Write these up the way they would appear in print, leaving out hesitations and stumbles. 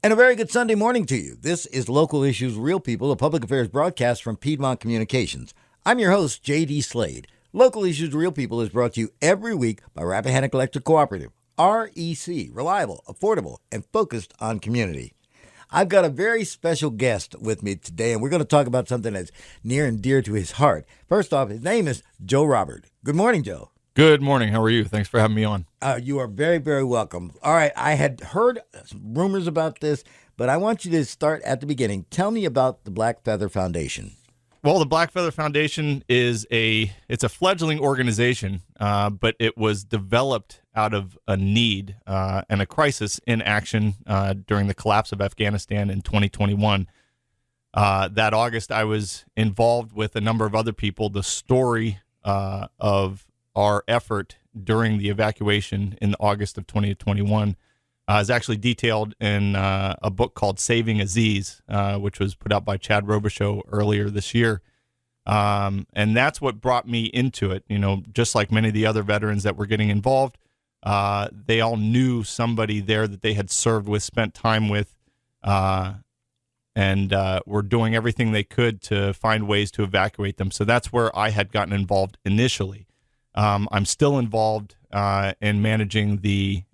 And a very good Sunday morning to you. This is Local Issues, Real People, a public affairs broadcast from Piedmont Communications. I'm your host, J.D. Slade. Local Issues, Real People is brought to you every week by Rappahannock Electric Cooperative. REC, reliable, affordable, and focused on community. I've got a very special guest with me today, and we're going to talk about something that's near and dear to his heart. First off, his name is Joe Robert. Good morning, Joe. Good morning. How are you? Thanks for having me on. You are very, very welcome. All right, I had heard rumors about this, but I want you to start at the beginning. Tell me about the Black Feather Foundation. Well, the Black Feather Foundation is it's a fledgling organization, but it was developed out of a need and a crisis in action during the collapse of Afghanistan in 2021. That August, I was involved with a number of other people. The story of our effort during the evacuation in August of 2021 is actually detailed in a book called Saving Aziz, which was put out by Chad Robichaux earlier this year. And that's what brought me into it. You know, just like many of the other veterans that were getting involved, they all knew somebody there that they had served with, spent time with, and were doing everything they could to find ways to evacuate them. So that's where I had gotten involved initially. I'm still involved in managing the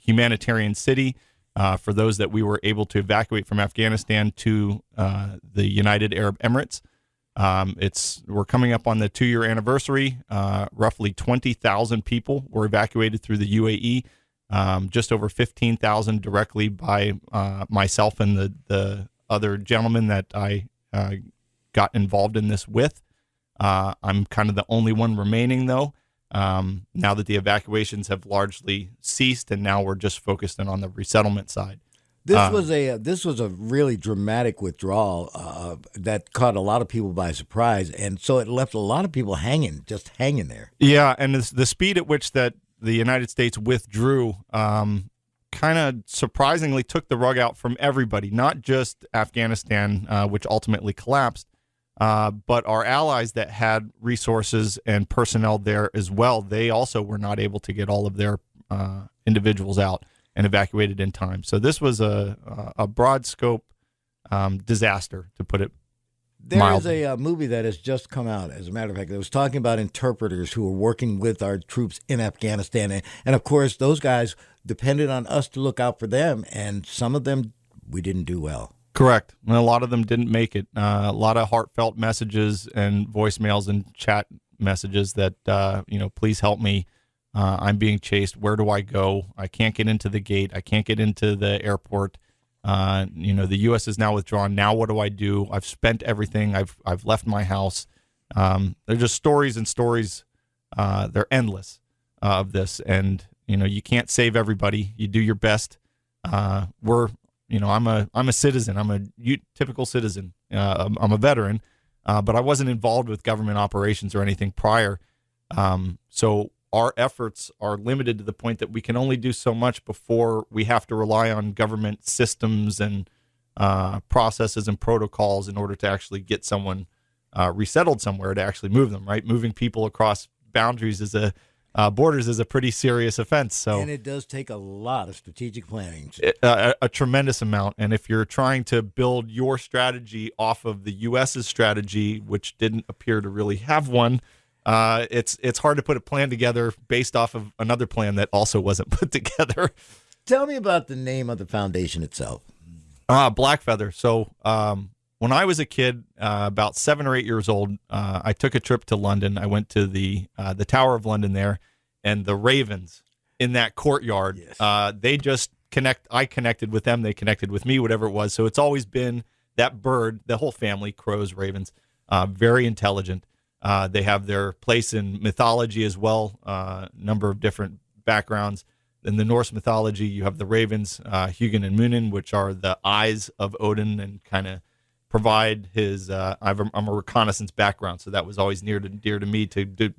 humanitarian city for those that we were able to evacuate from Afghanistan to the United Arab Emirates. We're coming up on the 2-year anniversary. Roughly 20,000 people were evacuated through the UAE. Just over 15,000 directly by myself and the other gentlemen that I got involved in this with. I'm kind of the only one remaining, though, now that the evacuations have largely ceased, and now we're just focused on the resettlement side. This was a really dramatic withdrawal that caught a lot of people by surprise, and so it left a lot of people hanging there. Yeah, and the speed at which that the United States withdrew kind of surprisingly took the rug out from everybody, not just Afghanistan, which ultimately collapsed, but our allies that had resources and personnel there as well. They also were not able to get all of their individuals out and evacuated in time. So this was a broad scope disaster, to put it mildly. There is a movie that has just come out, as a matter of fact, that was talking about interpreters who were working with our troops in Afghanistan. And of course, those guys depended on us to look out for them, and some of them we didn't do well. Correct. And a lot of them didn't make it. A lot of heartfelt messages and voicemails and chat messages that, please help me. I'm being chased. Where do I go? I can't get into the gate. I can't get into the airport. The U.S. is now withdrawn. Now what do I do? I've spent everything. I've left my house. They're just stories and stories. They're endless of this. And, you can't save everybody. You do your best. I'm a citizen. I'm a typical citizen. I'm a veteran, but I wasn't involved with government operations or anything prior. So our efforts are limited to the point that we can only do so much before we have to rely on government systems and processes and protocols in order to actually get someone resettled somewhere, to actually move them, right? Moving people across boundaries borders is a pretty serious offense. And it does take a lot of strategic planning. A tremendous amount. And if you're trying to build your strategy off of the U.S.'s strategy, which didn't appear to really have one, it's hard to put a plan together based off of another plan that also wasn't put together. Tell me about the name of the foundation itself. Black Feather. So when I was a kid, about 7 or 8 years old, I took a trip to London. I went to the Tower of London there, and the ravens in that courtyard. Yes. They just I connected with them. They connected with me, whatever it was. So it's always been that bird, the whole family, crows, ravens, very intelligent. They have their place in mythology as well, number of different backgrounds. In the Norse mythology, you have the ravens, Hugin and Munin, which are the eyes of Odin and kind of provide his, I'm a reconnaissance background, so that was always near and dear to me to get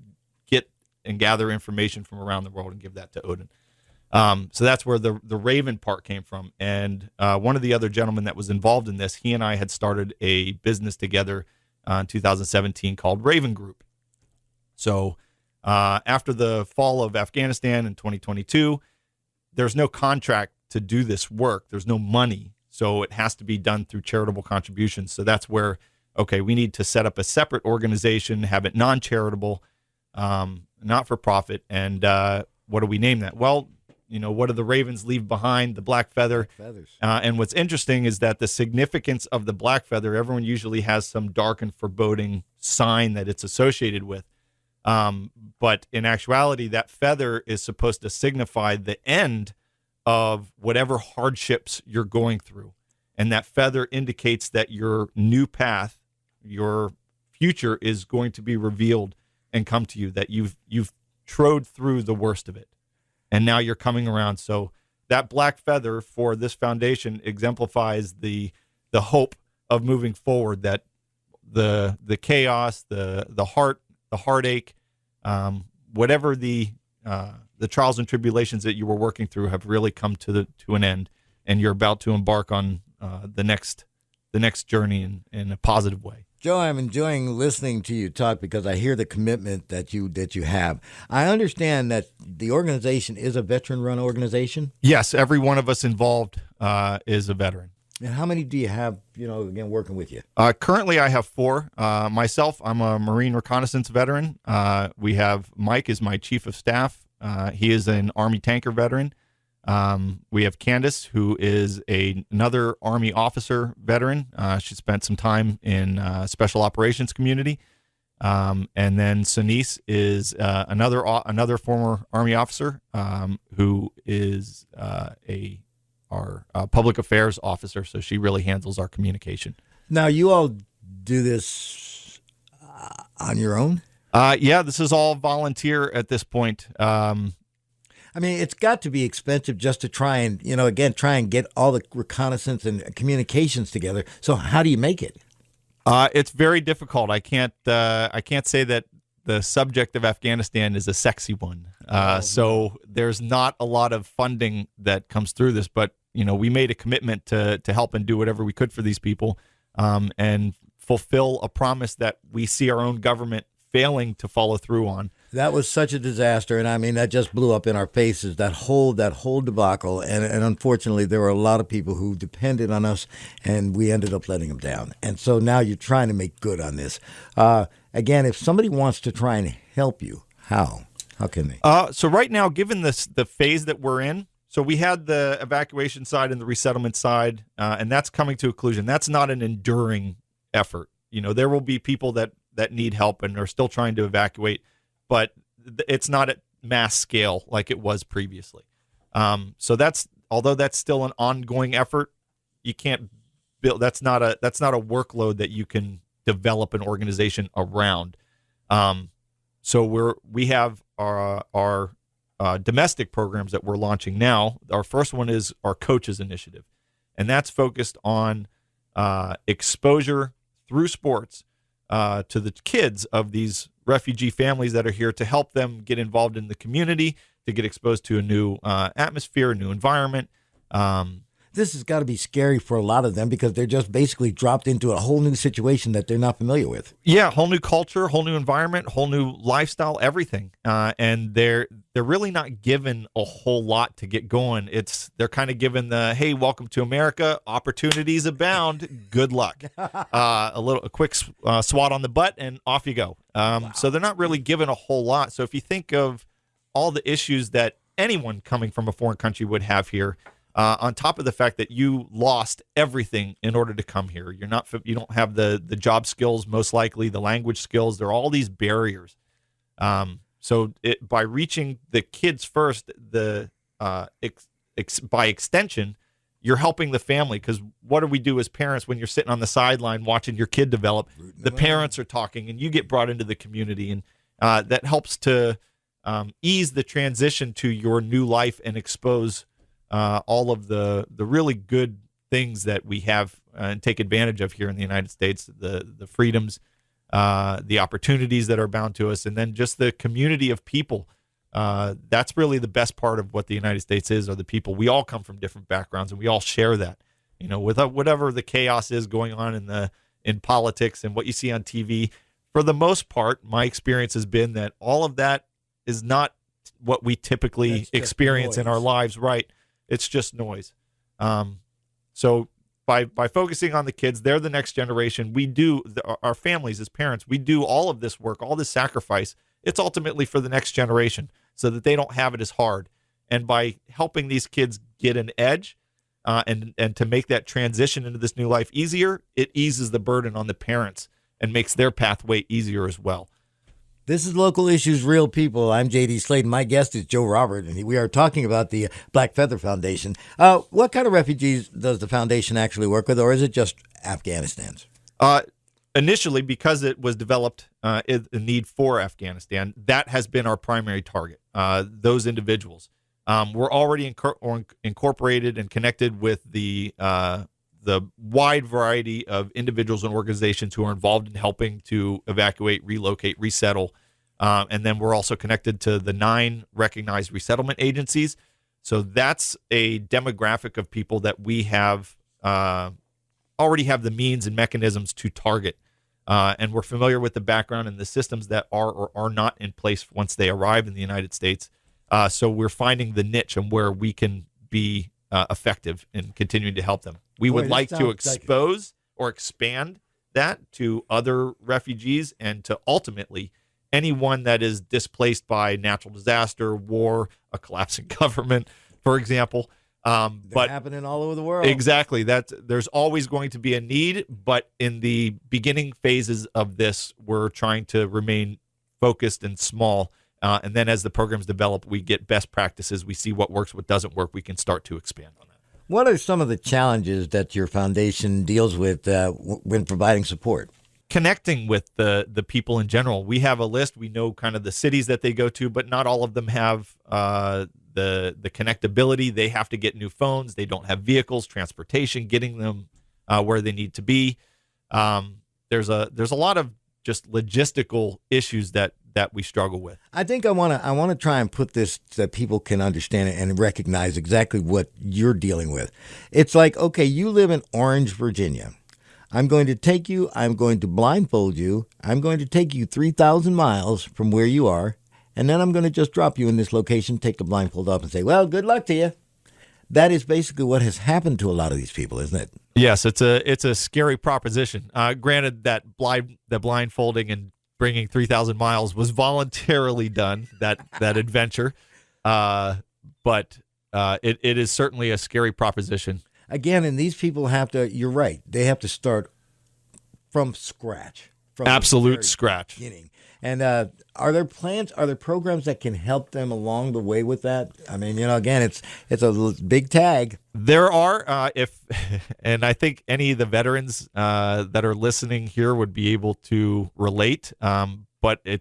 and gather information from around the world and give that to Odin. So that's where the raven part came from. And one of the other gentlemen that was involved in this, he and I had started a business together in 2017 called Raven Group. So after the fall of Afghanistan in 2022, there's no contract to do this work. There's no money So it has to be done through charitable contributions. So that's where, okay, we need to set up a separate organization, have it non-charitable, not for profit. And what do we name that? Well, what do the ravens leave behind? The black feather. Feathers. And what's interesting is that the significance of the black feather, everyone usually has some dark and foreboding sign that it's associated with. But in actuality, that feather is supposed to signify the end of whatever hardships you're going through. And that feather indicates that your new path, your future is going to be revealed and come to you, that you've trod through the worst of it. And now you're coming around. So that black feather for this foundation exemplifies the hope of moving forward, that the chaos, the heartache, whatever the trials and tribulations that you were working through have really come to an end, and you're about to embark on the next journey in a positive way. Joe, I'm enjoying listening to you talk because I hear the commitment that you have. I understand that the organization is a veteran-run organization. Yes, every one of us involved is a veteran. And how many do you have, again, working with you? Currently, I have 4. Myself, I'm a Marine reconnaissance veteran. We have Mike is my chief of staff. He is an Army tanker veteran. We have Candace, who is another Army officer veteran. She spent some time in special operations community. And then Sanice is another former Army officer who is our public affairs officer. So she really handles our communication. Now, you all do this on your own? Yeah, this is all volunteer at this point. I mean, it's got to be expensive just to try and, try and get all the reconnaissance and communications together. So how do you make it? It's very difficult. I can't say that the subject of Afghanistan is a sexy one. So there's not a lot of funding that comes through this, but we made a commitment to help and do whatever we could for these people, and fulfill a promise that we see our own government failing to follow through on. That was such a disaster, and I mean that just blew up in our faces. That whole debacle, and unfortunately, there were a lot of people who depended on us, and we ended up letting them down. And so now you're trying to make good on this. Again, if somebody wants to try and help you, how can they? So right now, given the phase that we're in, so we had the evacuation side and the resettlement side, and that's coming to a conclusion. That's not an enduring effort. There will be people that need help and are still trying to evacuate, but it's not at mass scale like it was previously. So although that's still an ongoing effort, you can't build. That's not a workload that you can develop an organization around. So we have our domestic programs that we're launching now. Our first one is our coaches initiative, and that's focused on exposure through sports to the kids of these refugee families that are here, to help them get involved in the community, to get exposed to a new atmosphere, a new environment. This has got to be scary for a lot of them because they're just basically dropped into a whole new situation that they're not familiar with. Yeah, whole new culture, whole new environment, whole new lifestyle, everything. And they're really not given a whole lot to get going. They're kind of given the, hey, welcome to America, opportunities abound, good luck. A quick swat on the butt and off you go. Wow. So they're not really given a whole lot. So if you think of all the issues that anyone coming from a foreign country would have here, on top of the fact that you lost everything in order to come here, you don't have the job skills, most likely the language skills. There are all these barriers. So by reaching the kids first, by extension, you're helping the family, because what do we do as parents when you're sitting on the sideline watching your kid develop? The parents are talking, and you get brought into the community, and that helps to ease the transition to your new life and expose all of the really good things that we have and take advantage of here in the United States, the freedoms, the opportunities that are bound to us, and then just the community of people. That's really the best part of what the United States is, are the people. We all come from different backgrounds, and we all share that. With whatever the chaos is going on in politics and what you see on TV, for the most part, my experience has been that all of that is not what we typically experience in our lives, right? It's just noise. So by focusing on the kids, they're the next generation. We do, our families as parents, we do all of this work, all this sacrifice. It's ultimately for the next generation so that they don't have it as hard. And by helping these kids get an edge and to make that transition into this new life easier, it eases the burden on the parents and makes their pathway easier as well. This is Local Issues, Real People. I'm J.D. Slade. My guest is Joe Robert, and we are talking about the Black Feather Foundation. What kind of refugees does the foundation actually work with, or is it just Afghanistan's? Initially, because it was developed in the need for Afghanistan, that has been our primary target, those individuals. We're already incorporated and connected with the wide variety of individuals and organizations who are involved in helping to evacuate, relocate, resettle. And then we're also connected to the 9 recognized resettlement agencies. So that's a demographic of people that we have already have the means and mechanisms to target. And we're familiar with the background and the systems that are or are not in place once they arrive in the United States. So we're finding the niche and where we can be effective in continuing to help them. We would like to expose or expand that to other refugees and to ultimately anyone that is displaced by natural disaster, war, a collapsing government, for example. They're happening all over the world. Exactly. There's always going to be a need, but in the beginning phases of this, we're trying to remain focused and small. And then as the programs develop, we get best practices. We see what works, what doesn't work. We can start to expand on that. What are some of the challenges that your foundation deals with when providing support? Connecting with the people in general. We have a list. We know kind of the cities that they go to, but not all of them have the connectability. They have to get new phones. They don't have vehicles, transportation, getting them where they need to be. There's a lot of just logistical issues that we struggle with. I think I want to try and put this so that people can understand it and recognize exactly what you're dealing with. It's like, okay, you live in Orange, Virginia. I'm going to take you, I'm going to blindfold you, I'm going to take you 3,000 miles from where you are, and then I'm going to just drop you in this location, take the blindfold off and say, well, good luck to you. That is basically what has happened to a lot of these people, isn't it? Yes, it's a scary proposition. Granted, that blindfolding and bringing 3,000 miles was voluntarily done, that adventure, but it is certainly a scary proposition. Again, and these people have to, you're right, they have to start from scratch. From absolute scratch. Beginning. And are there plans, are there programs that can help them along the way with that? I mean, again, it's a big tag. There are, and I think any of the veterans that are listening here would be able to relate, but I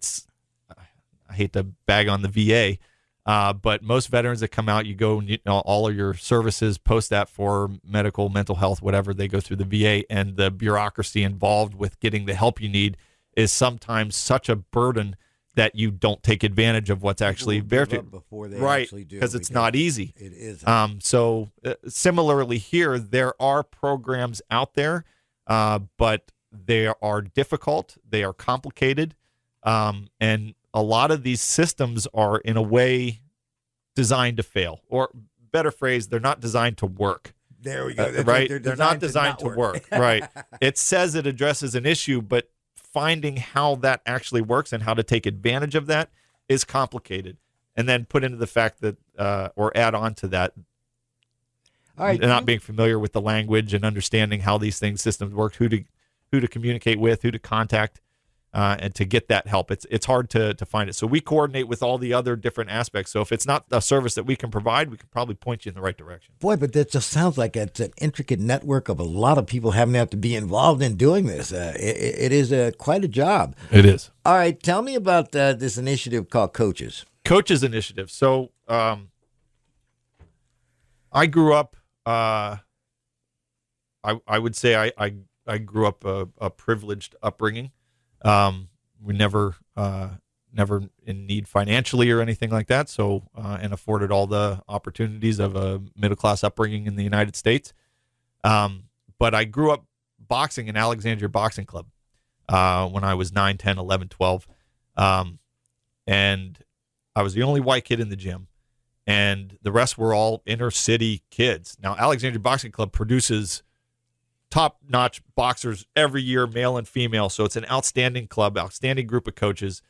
hate to bag on the VA, but most veterans that come out, you go, all of your services, post that for medical, mental health, whatever, they go through the VA, and the bureaucracy involved with getting the help you need is sometimes such a burden that you don't take advantage of what's actually there to right, because it's not easy. It is. So similarly here, there are programs out there, but they are difficult. They are complicated. And a lot of these systems are in a way designed to fail, or better phrase, they're not designed to work. There we go. Right. They're not designed to work. Right. It says it addresses an issue, but finding how that actually works and how to take advantage of that is complicated. And then put into the fact that, or add on to that, all right, not being familiar with the language and understanding how these systems work, who to communicate with, who to contact, and to get that help. It's hard to find it. So we coordinate with all the other different aspects. So if it's not a service that we can provide, we can probably point you in the right direction. Boy, but that just sounds like it's an intricate network of a lot of people having to have to be involved in doing this. It is quite a job. It is. All right, tell me about this initiative called Coaches. Coaches Initiative. So I grew up, I would say I grew up a privileged upbringing. We never in need financially or anything like that. So, and afforded all the opportunities of a middle-class upbringing in the United States. But I grew up boxing in Alexandria Boxing Club, when I was 9, 10, 11, 12. And I was the only white kid in the gym, and the rest were all inner city kids. Now, Alexandria Boxing Club produces top-notch boxers every year, male and female. So it's an outstanding club, outstanding group of coaches.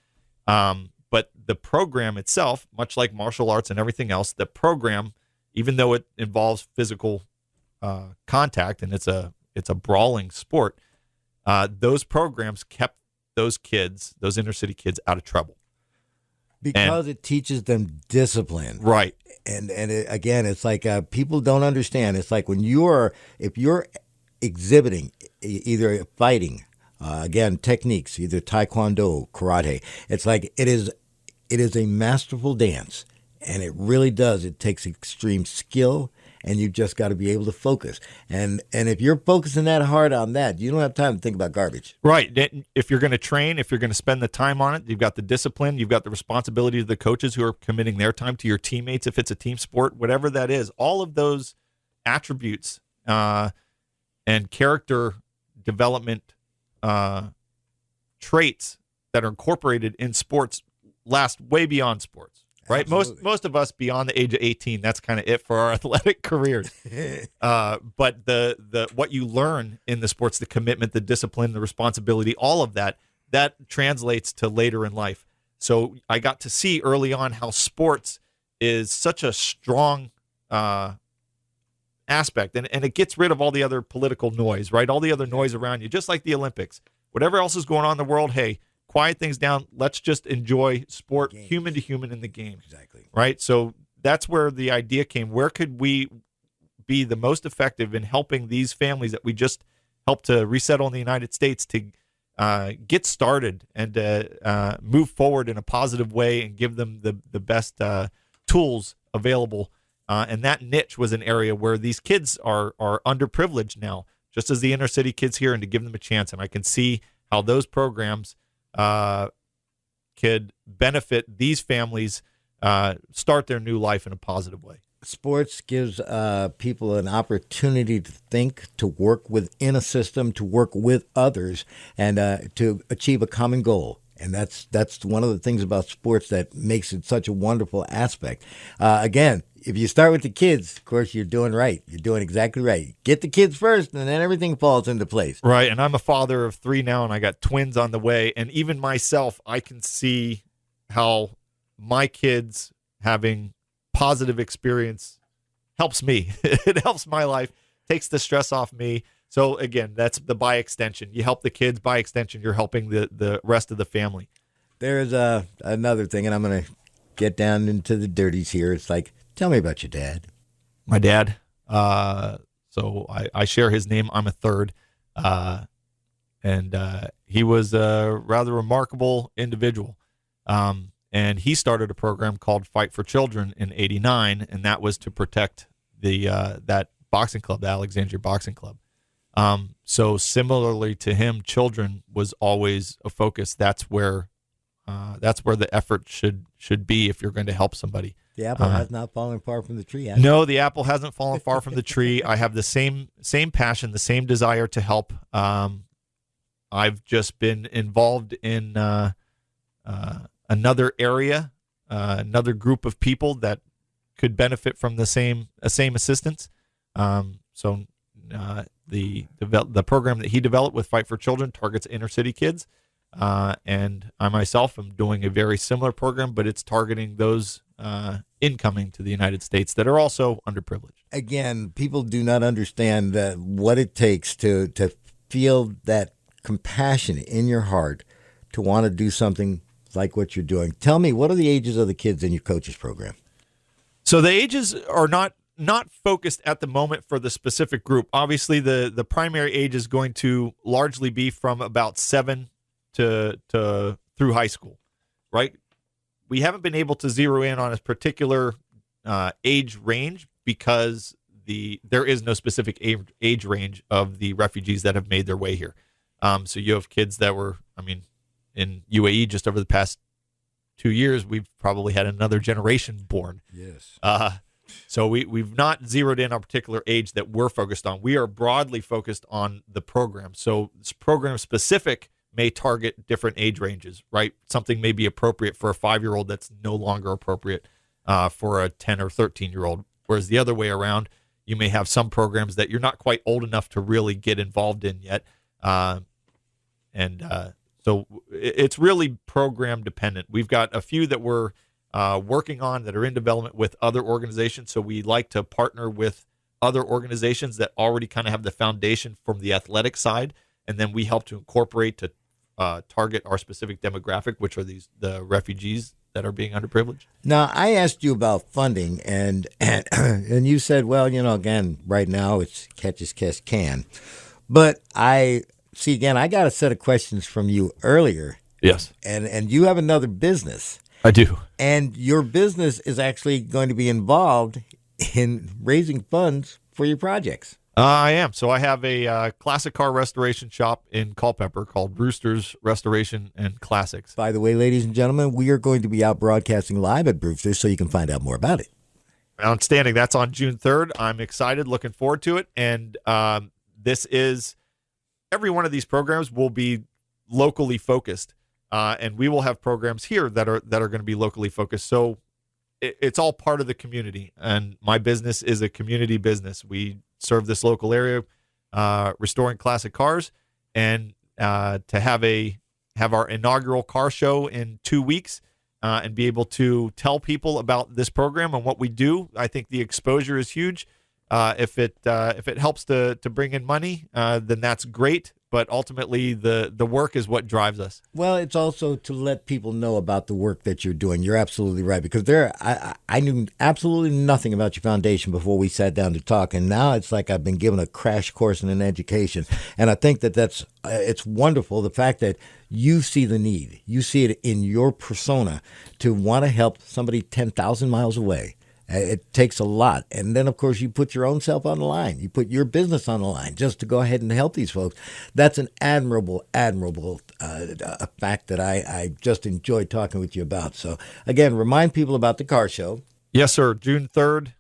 But the program itself, much like martial arts and everything else, the program, even though it involves physical contact and it's a brawling sport, those programs kept those kids, those inner city kids, out of trouble. Because it teaches them discipline. Right. And again, it's like people don't understand. It's like if you're exhibiting either fighting, again, techniques, either taekwondo, karate, it's like it is a masterful dance. And it really does. It takes extreme skill, and you've just got to be able to focus. And if you're focusing that hard on that, you don't have time to think about garbage. Right. If you're going to train, if you're going to spend the time on it, you've got the discipline, you've got the responsibility of the coaches who are committing their time to your teammates, if it's a team sport, whatever that is. All of those attributes and character development traits that are incorporated in sports last way beyond sports. Right. Absolutely. Most of us beyond the age of 18, that's kind of it for our athletic careers. But the what you learn in the sports, the commitment, the discipline, the responsibility, all of that translates to later in life. So I got to see early on how sports is such a strong aspect, and it gets rid of all the other political noise, right? All the other noise around you, just like the Olympics. Whatever else is going on in the world, hey, quiet things down. Let's just enjoy sport, human to human in the game. Exactly. Right? So that's where the idea came. Where could we be the most effective in helping these families that we just helped to resettle in the United States to get started and move forward in a positive way and give them the best tools available. And that niche was an area where these kids are underprivileged now, just as the inner city kids here, and to give them a chance. And I can see how those programs could benefit these families start their new life in a positive way. Sports gives people an opportunity to think, to work within a system, to work with others, and to achieve a common goal. And that's one of the things about sports that makes it such a wonderful aspect. Again, if you start with the kids, of course, you're doing right. You're doing exactly right. Get the kids first, and then everything falls into place. Right, and I'm a father of 3 now, and I got twins on the way. And even myself, I can see how my kids having positive experience helps me. It helps my life, takes the stress off me. So, again, that's the by extension. You help the kids, by extension, you're helping the rest of the family. There's another thing, and I'm going to get down into the dirties here. It's like, tell me about your dad. My dad. So I share his name. I'm a third. And he was a rather remarkable individual. And he started a program called Fight for Children in '89, and that was to protect that boxing club, the Alexandria Boxing Club. So similarly to him, children was always a focus. That's where the effort should be if you're going to help somebody. The apple has not fallen far from the tree. No, the apple hasn't fallen far from the tree. I have the same passion, the same desire to help. I've just been involved in another area, another group of people that could benefit from the same assistance. So the program that he developed with Fight for Children targets inner city kids. And I myself am doing a very similar program, but it's targeting those incoming to the United States that are also underprivileged. Again, people do not understand what it takes to feel that compassion in your heart to want to do something like what you're doing. Tell me, what are the ages of the kids in your coaches program? So the ages are not focused at the moment for the specific group. Obviously, the primary age is going to largely be from about 7 to through high school, right? We haven't been able to zero in on a particular age range because there is no specific age range of the refugees that have made their way here. So you have kids that were, in UAE just over the past 2 years, we've probably had another generation born. Yes. So we've not zeroed in on a particular age that we're focused on. We are broadly focused on the program. So this program specific may target different age ranges, right? Something may be appropriate for a 5-year-old that's no longer appropriate for a 10 or 13-year-old. Whereas the other way around, you may have some programs that you're not quite old enough to really get involved in yet. So it's really program dependent. We've got a few that we're working on that are in development with other organizations. So we like to partner with other organizations that already kind of have the foundation from the athletic side, and then we help to incorporate to target our specific demographic, which are the refugees that are being underprivileged. Now, I asked you about funding, and you said, well, again, right now it's catch as catch can. But I got a set of questions from you earlier. Yes. And you have another business. I do. And your business is actually going to be involved in raising funds for your projects. I am. So I have a classic car restoration shop in Culpeper called Brewster's Restoration and Classics. By the way, ladies and gentlemen, we are going to be out broadcasting live at Brewster's, so you can find out more about it. Outstanding. That's on June 3rd. I'm excited, looking forward to it. And this is, every one of these programs will be locally focused. And we will have programs here that are going to be locally focused. So it's all part of the community. And my business is a community business. We serve this local area, restoring classic cars, and to have our inaugural car show in 2 weeks, and be able to tell people about this program and what we do. I think the exposure is huge. If it helps to bring in money, then that's great. But ultimately, the work is what drives us. Well, it's also to let people know about the work that you're doing. You're absolutely right, because I knew absolutely nothing about your foundation before we sat down to talk, and now it's like I've been given a crash course in an education. And I think it's wonderful, the fact that you see the need. You see it in your persona to want to help somebody 10,000 miles away. It takes a lot. And then, of course, you put your own self on the line. You put your business on the line just to go ahead and help these folks. That's an admirable fact that I just enjoyed talking with you about. So, again, remind people about the car show. Yes, sir. June 3rd,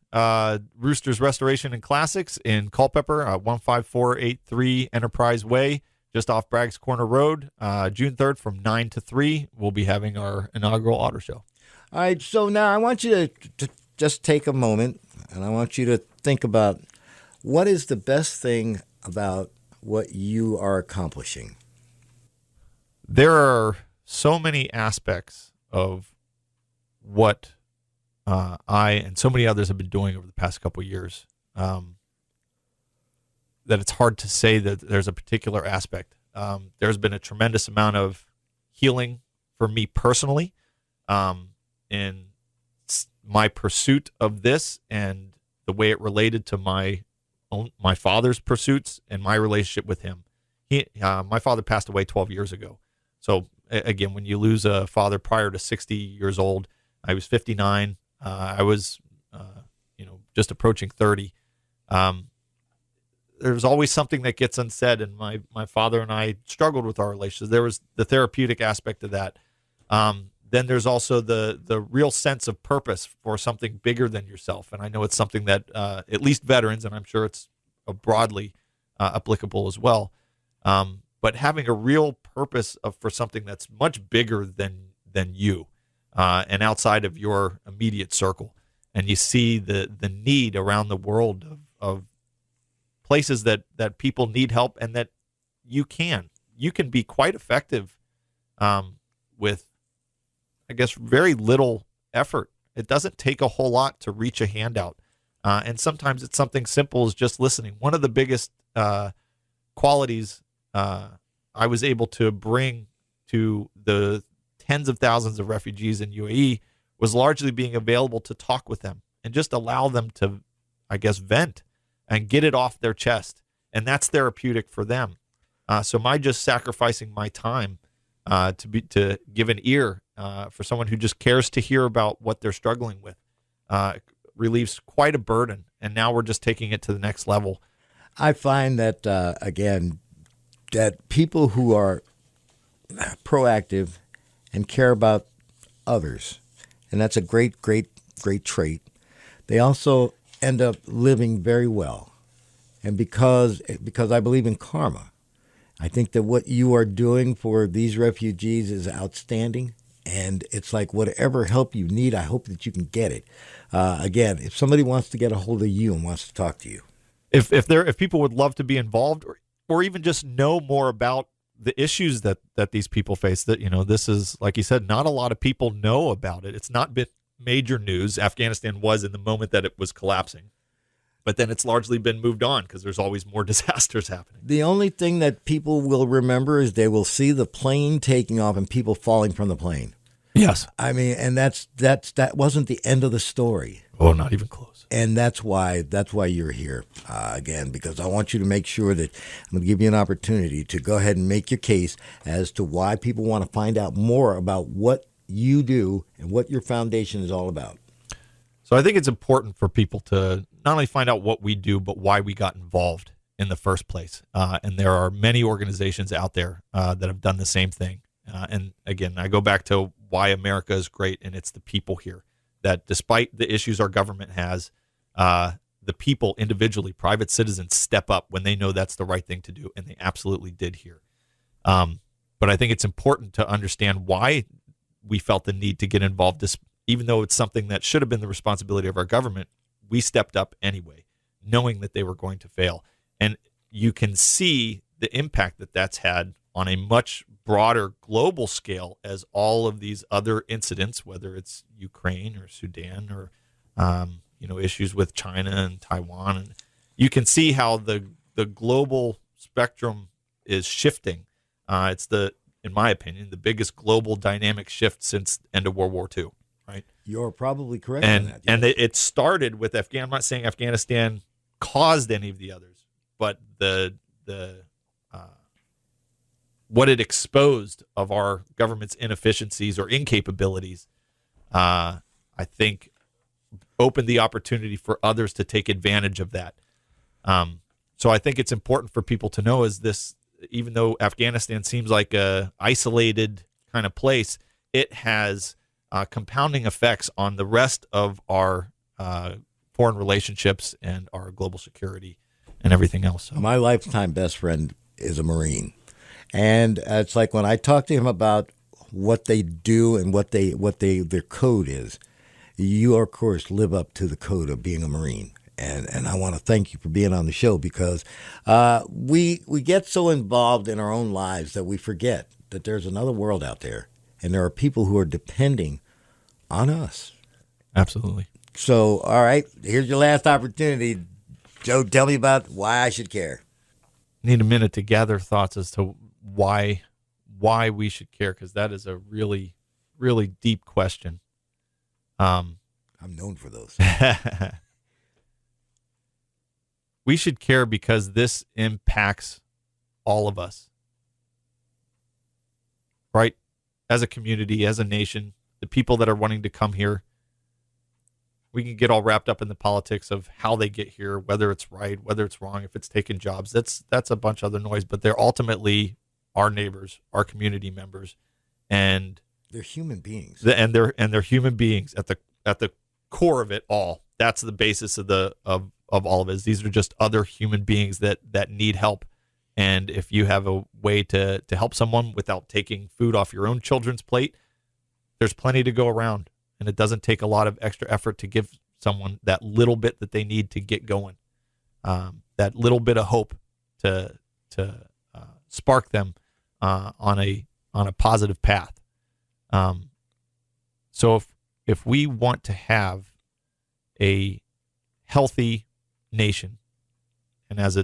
Rooster's Restoration and Classics in Culpeper, 15483 Enterprise Way, just off Bragg's Corner Road. June 3rd from 9 to 3, we'll be having our inaugural auto show. All right, so now I want you to just take a moment, and I want you to think about what is the best thing about what you are accomplishing. There are so many aspects of what I and so many others have been doing over the past couple of years that it's hard to say that there's a particular aspect. There's been a tremendous amount of healing for me personally in my pursuit of this and the way it related to my father's pursuits and my relationship with him. My father passed away 12 years ago. So again, when you lose a father prior to 60 years old, I was 59. I was, just approaching 30. There's always something that gets unsaid, and my father and I struggled with our relationship. There was the therapeutic aspect of that. Then there's also the real sense of purpose for something bigger than yourself. And I know it's something that at least veterans, and I'm sure it's broadly applicable as well, but having a real purpose for something that's much bigger than you and outside of your immediate circle. And you see the need around the world of places that people need help, and that you can be quite effective with, I guess, very little effort. It doesn't take a whole lot to reach a hand out. And sometimes it's something simple as just listening. One of the biggest qualities I was able to bring to the tens of thousands of refugees in UAE was largely being available to talk with them and just allow them to, I guess, vent and get it off their chest. And that's therapeutic for them. So my just sacrificing my time to give an ear for someone who just cares to hear about what they're struggling with relieves quite a burden. And now we're just taking it to the next level. I find that, again, that people who are proactive and care about others, and that's a great trait, they also end up living very well. And because I believe in karma, I think that what you are doing for these refugees is outstanding, And it's like whatever help you need, I hope that you can get it. Again, if somebody wants to get a hold of you and wants to talk to you. If people would love to be involved or even just know more about the issues that these people face, that, this is, like you said, not a lot of people know about it. It's not been major news. Afghanistan was in the moment that it was collapsing, but then it's largely been moved on because there's always more disasters happening. The only thing that people will remember is they will see the plane taking off and people falling from the plane. Yes. I mean, and that wasn't the end of the story. Oh, not even close. And that's why you're here, again, because I want you to make sure that I'm going to give you an opportunity to go ahead and make your case as to why people want to find out more about what you do and what your foundation is all about. So I think it's important for people to not only find out what we do, but why we got involved in the first place. And there are many organizations out there that have done the same thing. And again, I go back to why America is great, and it's the people here. That despite the issues our government has, the people individually, private citizens, step up when they know that's the right thing to do, and they absolutely did here. But I think it's important to understand why we felt the need to get involved. Even though it's something that should have been the responsibility of our government, we stepped up anyway, knowing that they were going to fail. And you can see the impact that that's had on a much broader global scale as all of these other incidents, whether it's Ukraine or Sudan or issues with China and Taiwan, and you can see how the global spectrum is shifting. It's in my opinion, the biggest global dynamic shift since the end of World War II. Right? You're probably correct on that. Yes. And it started with Afghanistan. I'm not saying Afghanistan caused any of the others, but the what it exposed of our government's inefficiencies or incapabilities, I think, opened the opportunity for others to take advantage of that. So I think it's important for people to know is this, even though Afghanistan seems like a isolated kind of place, it has compounding effects on the rest of our foreign relationships and our global security and everything else. So. My lifetime best friend is a Marine. And it's like when I talk to him about what they do and what their code is, you, of course, live up to the code of being a Marine. And I want to thank you for being on the show because we get so involved in our own lives that we forget that there's another world out there. And there are people who are depending on us. Absolutely. So, all right, here's your last opportunity. Joe, tell me about why I should care. Need a minute to gather thoughts as to why we should care, because that is a really, really deep question. I'm known for those. We should care because this impacts all of us, right? As a community, as a nation, the people that are wanting to come here, we can get all wrapped up in the politics of how they get here, whether it's right, whether it's wrong, if it's taking jobs. That's a bunch of other noise, but they're ultimately our neighbors, our community members, and they're human beings. And they're human beings at the core of it all. That's the basis of all of it. These are just other human beings that need help. And if you have a way to help someone without taking food off your own children's plate, there's plenty to go around. And it doesn't take a lot of extra effort to give someone that little bit that they need to get going, that little bit of hope to spark them on a positive path. So if we want to have a healthy nation, and as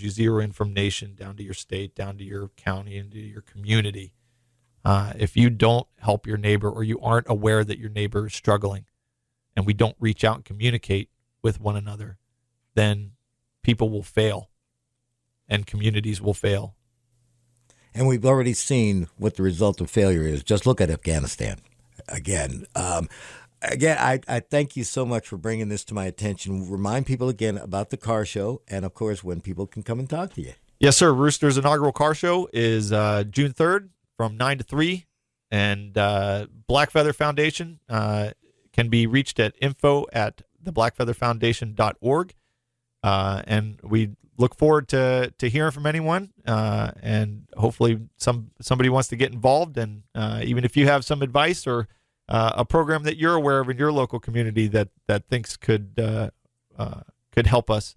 you zero in from nation down to your state, down to your county, and to your community, if you don't help your neighbor, or you aren't aware that your neighbor is struggling, and we don't reach out and communicate with one another, then people will fail and communities will fail. And we've already seen what the result of failure is. Just look at Afghanistan. Again, I thank you so much for bringing this to my attention. Remind people again about the car show and, of course, when people can come and talk to you. Yes, sir. Rooster's inaugural car show is June 3rd from 9 to 3. And Black Feather Foundation can be reached at info@theblackfeatherfoundation.org. And we'd look forward to hearing from anyone, and hopefully somebody wants to get involved. And even if you have some advice or a program that you're aware of in your local community that thinks could help us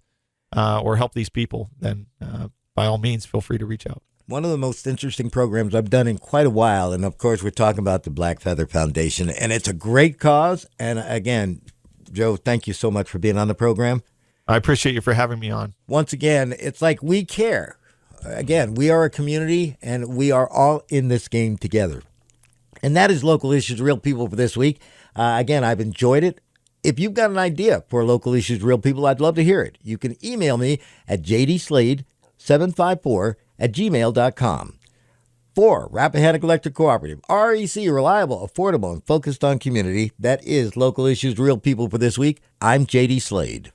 or help these people, then by all means, feel free to reach out. One of the most interesting programs I've done in quite a while, and of course we're talking about the Black Feather Foundation, and it's a great cause. And again, Joe, thank you so much for being on the program. I appreciate you for having me on. Once again, it's like we care. Again, we are a community, and we are all in this game together. And that is Local Issues, Real People for this week. Again, I've enjoyed it. If you've got an idea for Local Issues, Real People, I'd love to hear it. You can email me at jdslade754@gmail.com. For Rappahannock Electric Cooperative, REC, reliable, affordable, and focused on community, that is Local Issues, Real People for this week. I'm JD Slade.